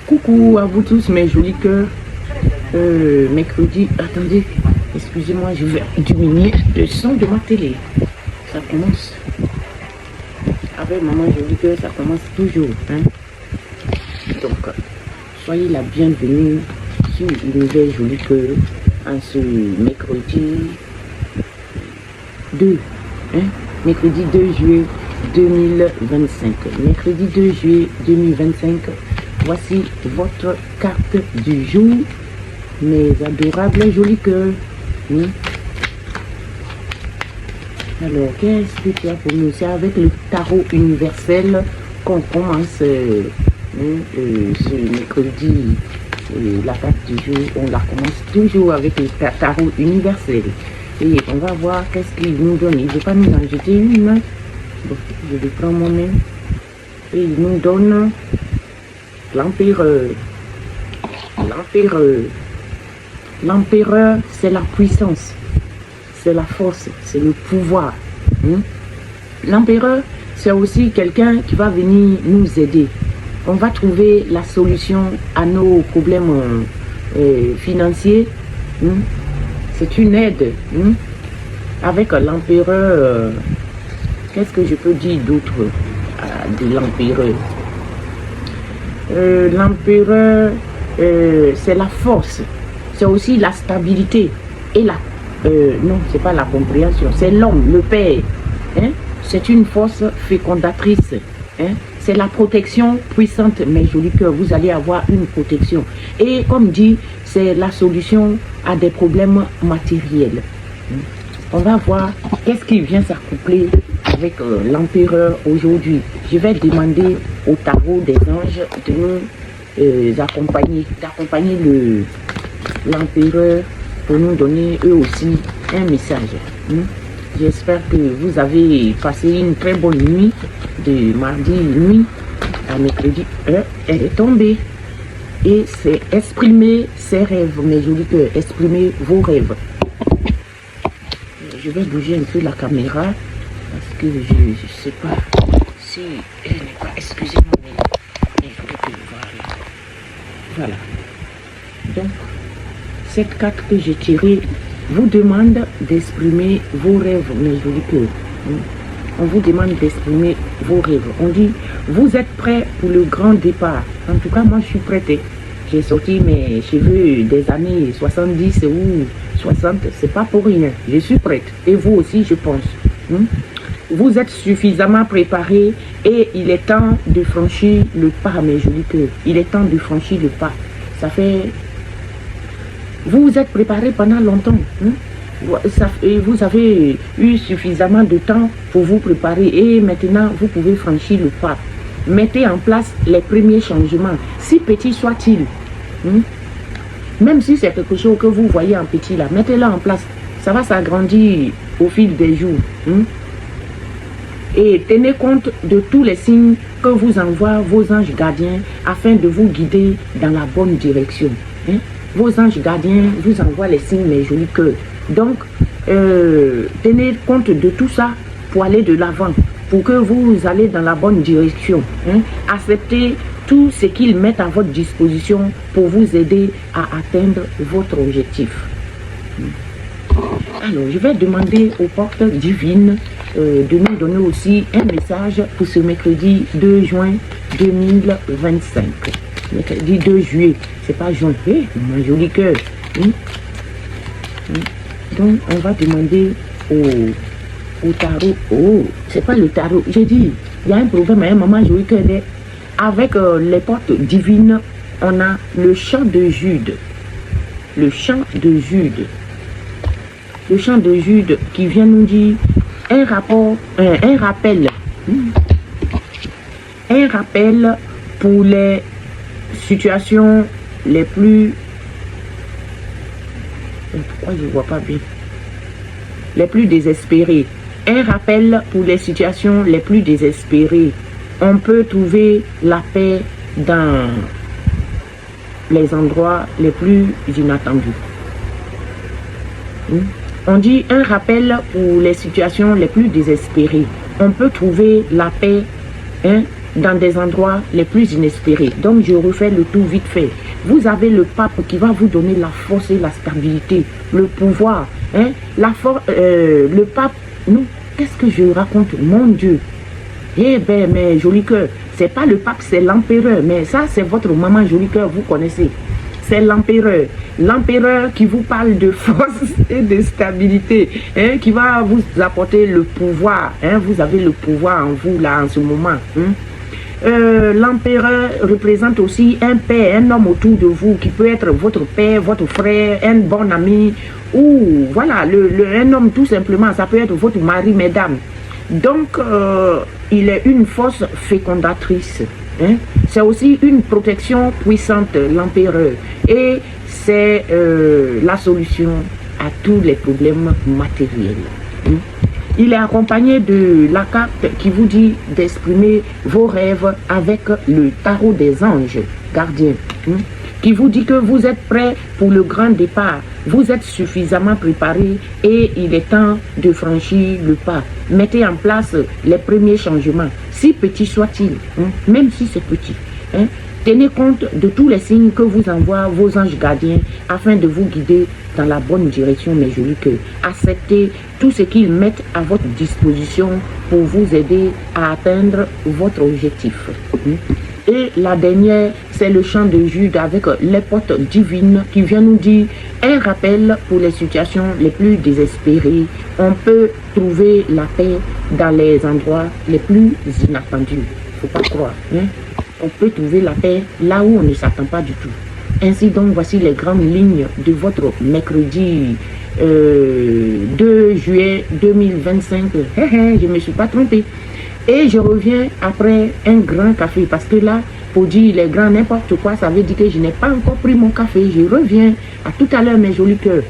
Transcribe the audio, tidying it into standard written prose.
Coucou à vous tous mes jolis cœurs. Mercredi, attendez, excusez-moi, je vais diminuer le son de ma télé. Ça commence. Avec maman jolie cœur, ça commence toujours. Hein? Donc, soyez la bienvenue sur l'univers jolie cœur en ce mercredi 2. Hein? Mercredi 2 juillet 2025. Mercredi 2 juillet 2025. Voici votre carte du jour, mes adorables jolis cœurs. Alors, qu'est-ce que tu as pour nous? C'est avec le tarot universel qu'on commence ce mercredi. La carte du jour, on la commence toujours avec le tarot universel. Et on va voir qu'est-ce qu'il nous donne. Il ne veut pas nous en jeter une. Bon, je le prends moi-même. Et il nous donne l'empereur. L'empereur, c'est la puissance, c'est la force, c'est le pouvoir. L'empereur, c'est aussi quelqu'un qui va venir nous aider. On va trouver la solution à nos problèmes financiers. C'est une aide. Avec l'empereur, qu'est-ce que je peux dire d'autre de l'empereur? L'empereur, c'est la force, c'est aussi la stabilité et la... non, c'est pas la compréhension, c'est l'homme, le père. C'est une force fécondatrice. C'est la protection puissante, mes jolis cœurs. Vous allez avoir une protection. Et comme dit, c'est la solution à des problèmes matériels. On va voir qu'est-ce qui vient s'accoupler avec l'empereur aujourd'hui. Je vais demander au tarot des anges de nous d'accompagner l'empereur pour nous donner eux aussi un message. J'espère que vous avez passé une très bonne nuit de mardi nuit à mercredi. Elle est tombée et c'est exprimer ses rêves, mes jolis cœurs, exprimer vos rêves. Je vais bouger un peu la caméra parce que je ne sais pas si elle n'est pas, excusez-moi, mais il faut que je vois. Voilà. Donc, cette carte que j'ai tirée vous demande d'exprimer vos rêves, mes jolis cœurs. On vous demande d'exprimer vos rêves. On dit, vous êtes prêts pour le grand départ. En tout cas, moi, je suis prête. J'ai sorti mes cheveux des années 70 ou 60. C'est pas pour rien. Je suis prête. Et vous aussi, je pense. Vous êtes suffisamment préparés et il est temps de franchir le pas, mes jolis cœurs. Il est temps de franchir le pas. Ça fait... Vous vous êtes préparés pendant longtemps. Vous avez eu suffisamment de temps pour vous préparer et maintenant vous pouvez franchir le pas. Mettez en place les premiers changements, si petits soient-ils. Même si c'est quelque chose que vous voyez en petit là, mettez-le en place. Ça va s'agrandir au fil des jours. Et tenez compte de tous les signes que vous envoient vos anges gardiens afin de vous guider dans la bonne direction. Vos anges gardiens vous envoient les signes, mes jolis cœurs. Donc, tenez compte de tout ça pour aller de l'avant, pour que vous allez dans la bonne direction. Acceptez tout ce qu'ils mettent à votre disposition pour vous aider à atteindre votre objectif. Alors, je vais demander aux portes divines de nous donner aussi un message pour ce mercredi 2 juin 2025. Mercredi 2 juillet, c'est pas juin. Mon joli cœur. Donc, on va demander au tarot. Oh, c'est pas le tarot. J'ai dit, il y a un problème à un moment joli cœur. Avec les portes divines, on a le chant de Jude. Le chant de Jude. Le chant de Jude qui vient nous dire un rappel. Un rappel pour les situations les plus... Pourquoi je ne vois pas bien? Les plus désespérées. Un rappel pour les situations les plus désespérées. On peut trouver la paix dans les endroits les plus inattendus. On dit un rappel pour les situations les plus désespérées. On peut trouver la paix dans des endroits les plus inespérés. Donc, je refais le tout vite fait. Vous avez le pape qui va vous donner la force et la stabilité, le pouvoir. Hein? Le pape, non, qu'est-ce que je raconte? Mon Dieu. Eh bien, mes jolis cœurs, c'est pas le pape, c'est l'empereur. Mais ça, c'est votre maman joli cœur, vous connaissez. C'est l'empereur. L'empereur qui vous parle de force et de stabilité, hein, qui va vous apporter le pouvoir. Hein, vous avez le pouvoir en vous, là, en ce moment. Hein. L'empereur représente aussi un père, un homme autour de vous, qui peut être votre père, votre frère, un bon ami, ou voilà, un homme tout simplement, ça peut être votre mari, mesdames. Donc, il est une force fécondatrice. Hein? C'est aussi une protection puissante, l'empereur. Et c'est la solution à tous les problèmes matériels. Hein? Il est accompagné de la carte qui vous dit d'exprimer vos rêves avec le tarot des anges gardiens. Hein? Qui vous dit que vous êtes prêt pour le grand départ. Vous êtes suffisamment préparé et il est temps de franchir le pas. Mettez en place les premiers changements, si petits soient-ils, hein, même si c'est petit. Hein. Tenez compte de tous les signes que vous envoient vos anges gardiens afin de vous guider dans la bonne direction, mes jolis cœurs. Acceptez tout ce qu'ils mettent à votre disposition pour vous aider à atteindre votre objectif. Et la dernière, c'est le chant de Jude avec les portes divines qui vient nous dire un rappel pour les situations les plus désespérées. On peut trouver la paix dans les endroits les plus inattendus. Faut pas croire. Hein? On peut trouver la paix là où on ne s'attend pas du tout. Ainsi donc, voici les grandes lignes de votre mercredi 2 juillet 2025. Je ne me suis pas trompée. Et je reviens après un grand café parce que là, pour dire les grands n'importe quoi, ça veut dire que je n'ai pas encore pris mon café. Je reviens à tout à l'heure, mes jolis cœurs.